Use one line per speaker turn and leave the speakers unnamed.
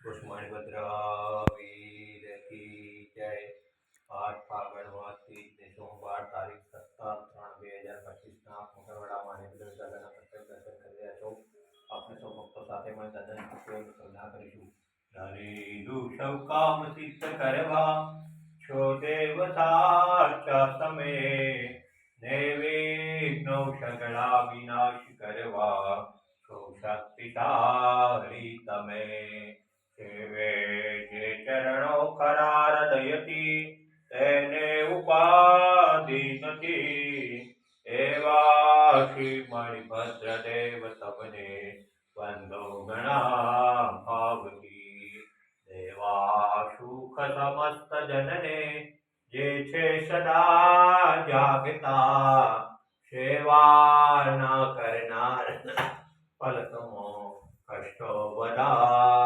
પુષ્મણભદ્ર વીર કી જય। 8 ફાગણ માસની સોમવાર તારીખ 17/3/2025 મંગળવાડા માણેકદેવ દાદાના પ્રત્યક્ષ દર્શન કરી રહ્યા છો। આપણે સૌ ભક્તો સાથે મળી દાદાની ભક્તિઓની શ્રદ્ધા કરીશું। ધરેલું સૌ કામ સિદ્ધ કરવા છો દેવ સાચા તમે, નિર્વિઘ્નો સગળા વિનાશ કરવા છો શક્તિશાળી તમે। સેવે જે ચરણો ખરા હૃદયથી તેને ઉપાધિ નથી, એવા શ્રી મણિભદ્ર દેવ તમને વંદો ઘણા ભાવથી। દેવા સુખ સમસ્ત જનને જે છે સદા જાગતા, સેવા ન કરનાર પલકમો કષ્ટો બધા